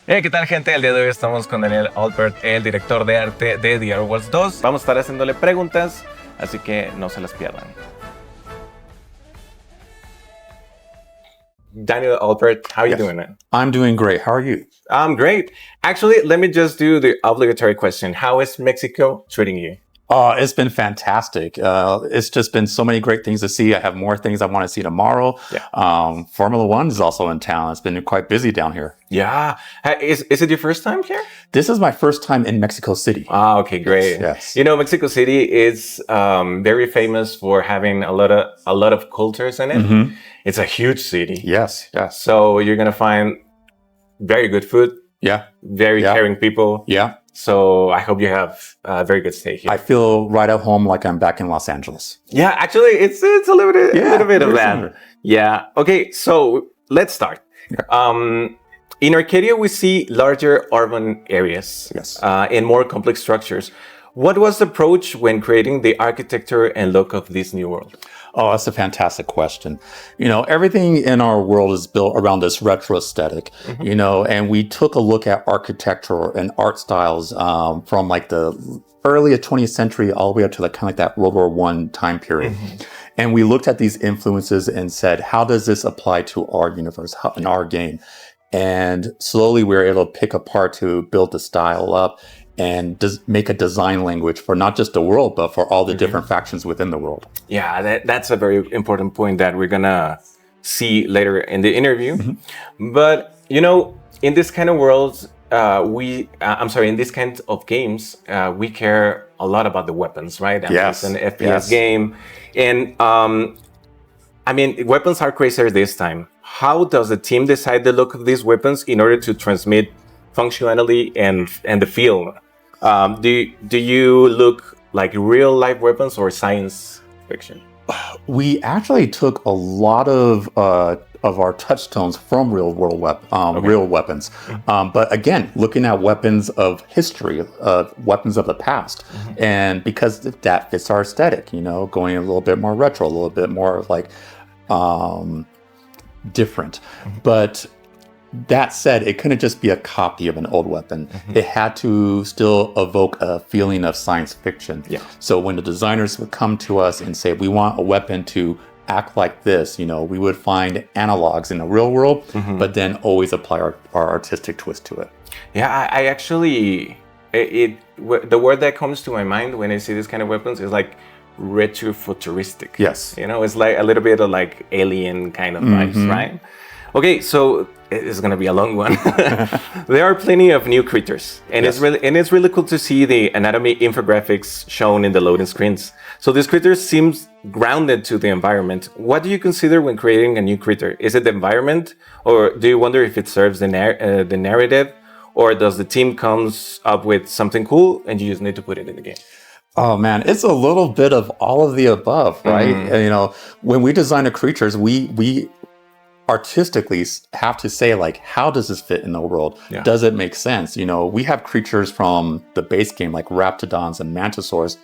Hey, ¿qué tal, gente? El día de hoy estamos con Daniel Alpert, el director de arte de Diálogos 2. Vamos a estar haciéndole preguntas, así que no se las pierdan. Daniel Alpert, how are you doing, man? I'm doing great. How are you? I'm great. Actually, let me just do the obligatory question. How is Mexico treating you? It's been fantastic. It's just been so many great things to see. I have more things I want to see tomorrow. Yeah. Formula One is also in town. It's been quite busy down here. Yeah. Is it your first time here? This is my first time in Mexico City. Ah, okay, great. Yes. You know, Mexico City is very famous for having a lot of cultures in it. Mm-hmm. It's a huge city. Yes. So you're gonna find very good food. Yeah. Very caring people. Yeah. So I hope you have a very good stay here. I feel right at home, like I'm back in Los Angeles. Yeah, actually, it's a little bit of that. Similar. Yeah. Okay, so let's start. Yeah. In Arcadia, we see larger urban areas. Yes. And more complex structures. What was the approach when creating the architecture and look of this new world? Oh, that's a fantastic question. You know, everything in our world is built around this retro aesthetic, you know, and we took a look at architecture and art styles from like the early 20th century all the way up to like kind of like that World War I time period. And we looked at these influences and said, how does this apply to our universe and our game? And slowly we were able to pick apart to build the style up and make a design language for not just the world, but for all the different factions within the world. Yeah, that's a very important point that we're gonna see later in the interview. But, you know, in this kind of worlds, in this kind of games, we care a lot about the weapons, right? Yes. It's an FPS game. And, I mean, weapons are crazier this time. How does the team decide the look of these weapons in order to transmit functionality and the feel? Do you look like real life weapons or science fiction? We actually took a lot of our touchstones from real weapons. But again, looking at weapons of history, weapons of the past, and because that fits our aesthetic, you know, going a little bit more retro, a little bit more like different, but. That said, it couldn't just be a copy of an old weapon. It had to still evoke a feeling of science fiction. Yeah. So when the designers would come to us and say, we want a weapon to act like this, you know, we would find analogs in the real world, but then always apply our artistic twist to it. Yeah, I actually, the word that comes to my mind when I see this kind of weapons is like retrofuturistic. Yes. You know, it's like a little bit of like alien kind of vibes, right? Okay, so it's gonna be a long one. There are plenty of new creatures, and it's really cool to see the anatomy infographics shown in the loading screens. So this creature seems grounded to the environment. What do you consider when creating a new creature? Is it the environment, or do you wonder if it serves the narrative, or does the team comes up with something cool and you just need to put it in the game? Oh man, it's a little bit of all of the above, right? You know, when we design the creatures, we artistically have to say, like, how does this fit in the world? Does it make sense? You know, we have creatures from the base game like raptidons and mantisaurs,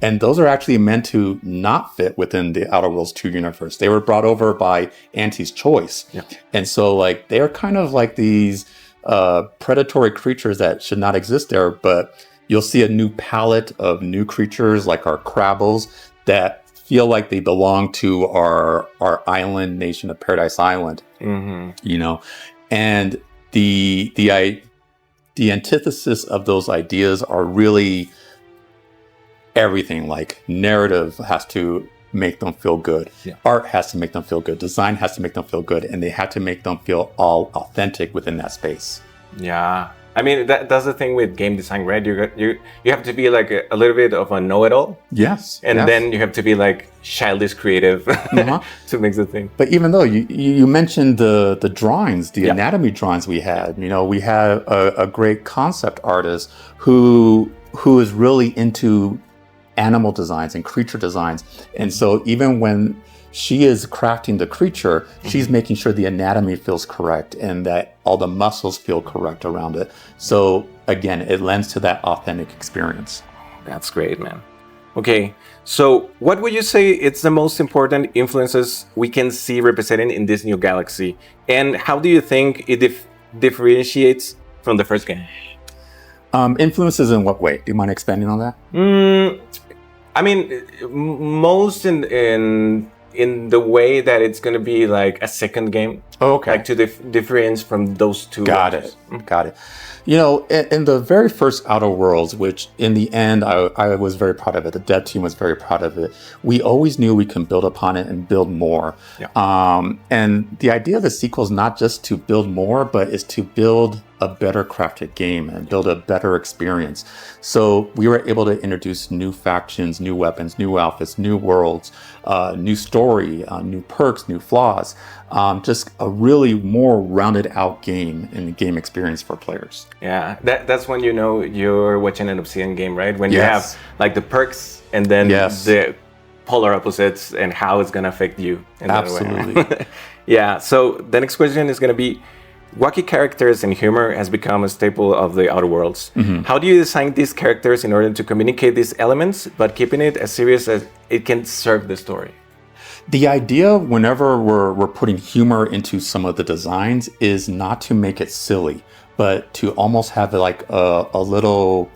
and those are actually meant to not fit within the Outer Worlds 2 universe. They were brought over by Auntie's choice. And so like they're kind of like these predatory creatures that should not exist there, but you'll see a new palette of new creatures like our Crabbles that feel like they belong to our island nation of Paradise Island, you know, and the antithesis of those ideas are really everything. Like narrative has to make them feel good, art has to make them feel good, design has to make them feel good, and they have to make them feel all authentic within that space. Yeah. I mean, that's the thing with game design, right? You have to be like a little bit of a know-it-all. Yes. And then you have to be like childish creative to mix the thing. But even though you mentioned the drawings, the anatomy drawings we had, you know, we had a great concept artist who is really into animal designs and creature designs. And so even when she is crafting the creature, she's making sure the anatomy feels correct and that all the muscles feel correct around it. So again, it lends to that authentic experience. That's great, man. Okay, so what would you say it's the most important influences we can see represented in this new galaxy? And how do you think it differentiates from the first game? Influences in what way? Do you mind expanding on that? I mean, most in the way that it's going to be like a second game. Oh, okay. Like to difference from those two. Got it. You know, in the very first Outer Worlds, which in the end, I was very proud of it. The dev team was very proud of it. We always knew we can build upon it and build more. Yeah. And the idea of the sequel is not just to build more, but is to build a better crafted game and build a better experience. So we were able to introduce new factions, new weapons, new outfits, new worlds, new story, new perks, new flaws. Just a really more rounded out game and game experience for players. Yeah, that's when you know you're watching an Obsidian game, right? When you have like the perks and then the polar opposites and how it's going to affect you. In Absolutely. That way. Yeah, so the next question is going to be, wacky characters and humor has become a staple of the Outer Worlds. How do you design these characters in order to communicate these elements, but keeping it as serious as it can serve the story? The idea whenever we're putting humor into some of the designs is not to make it silly, but to almost have like a little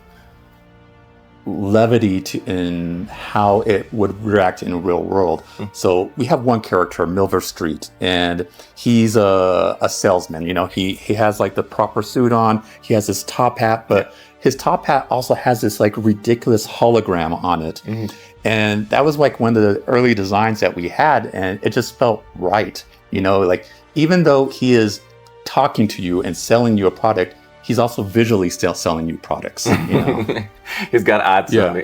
levity in how it would react in the real world. So we have one character, Milver Street, and he's a salesman. You know, he has like the proper suit on, he has his top hat, but his top hat also has this like ridiculous hologram on it. And that was like one of the early designs that we had, and it just felt right. You know, like even though he is talking to you and selling you a product, he's also visually still selling you products. You know? He's got ads on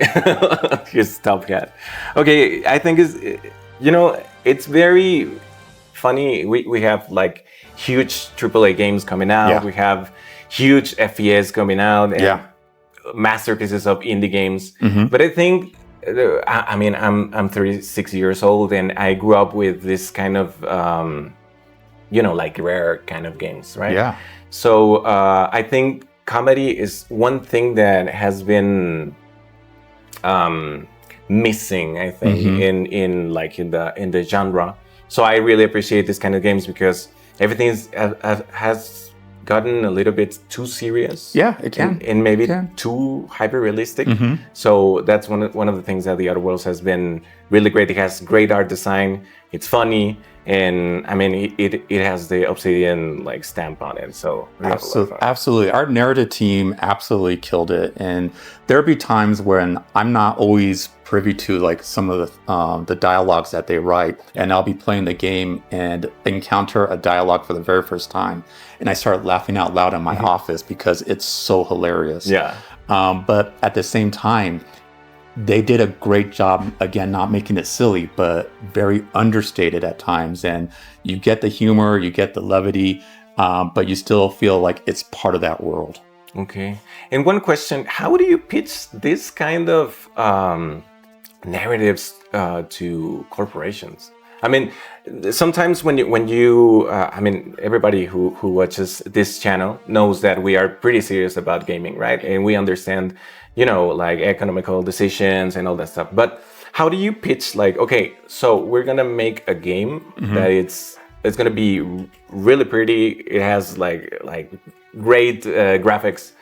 his top hat. Okay, I think it's very funny. We have like huge AAA games coming out. Yeah. We have huge FPS coming out. And masterpieces of indie games. But I think, I mean, I'm 36 years old and I grew up with this kind of, like rare kind of games, right? Yeah. So I think comedy is one thing that has been missing, I think, in the genre. So I really appreciate this kind of games because everything has gotten a little bit too serious. Yeah, it can. And maybe too hyper-realistic. So that's one of the things that the Outer Worlds has been really great. It has great art design. It's funny. And I mean, it has the Obsidian like stamp on it. So absolutely. Our narrative team absolutely killed it. And there'll be times when I'm not always privy to like some of the dialogues that they write, and I'll be playing the game and encounter a dialogue for the very first time, and I start laughing out loud in my office because it's so hilarious. Yeah. But at the same time, they did a great job, again, not making it silly, but very understated at times. And you get the humor, you get the levity, but you still feel like it's part of that world. Okay. And one question, how do you pitch this kind of narratives to corporations? I mean, sometimes when you I mean, everybody who watches this channel knows that we are pretty serious about gaming, right? And we understand, like economical decisions and all that stuff. But how do you pitch like, okay, so we're going to make a game that it's going to be really pretty. It has like great graphics,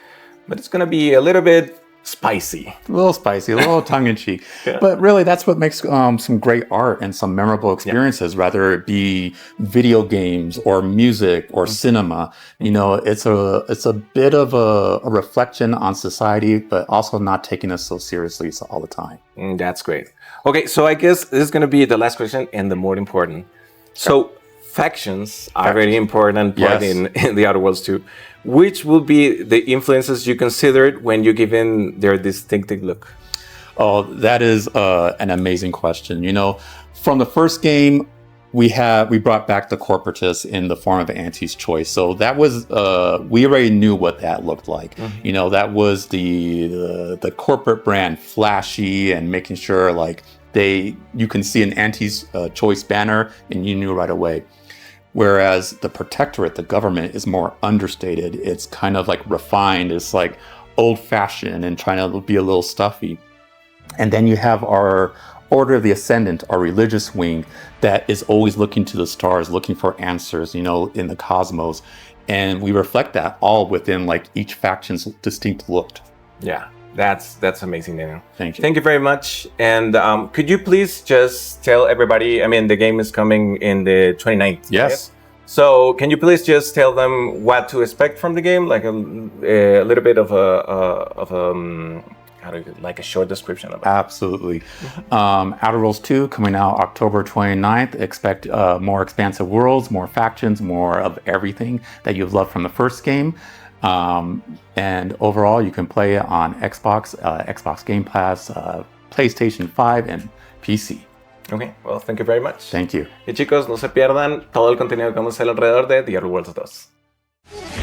but it's going to be a little bit spicy. A little spicy, a little tongue-in-cheek. But really, that's what makes some great art and some memorable experiences, whether it be video games or music or cinema. It's a bit of a reflection on society, but also not taking us so seriously all the time. That's great. Okay, so I guess this is going to be the last question and the more important. So factions are very important part in the Outer Worlds too. Which will be the influences you considered when you give in their distinctive look? Oh, that is an amazing question. From the first game, we brought back the corporatists in the form of Auntie's Choice. So that was we already knew what that looked like. That was the corporate brand, flashy and making sure like you can see an Auntie's Choice banner and you knew right away. Whereas the Protectorate, the government, is more understated. It's kind of like refined. It's like old-fashioned and trying to be a little stuffy. And then you have our Order of the Ascendant, our religious wing, that is always looking to the stars, looking for answers, in the cosmos. And we reflect that all within like each faction's distinct look. Yeah, that's amazing, Daniel. Thank you. Thank you very much. And could you please just tell everybody, I mean, the game is coming in the 29th. Yes. Right? So can you please just tell them what to expect from the game? Like a little bit of like a short description of it. Absolutely. Outer Worlds 2 coming out October 29th. Expect more expansive worlds, more factions, more of everything that you've loved from the first game. And overall, you can play it on Xbox, Xbox Game Pass, PlayStation 5, and PC. Okay, well, thank you very much. Thank you. Y chicos, no se pierdan todo el contenido que vamos a hacer alrededor de The Outer Worlds 2.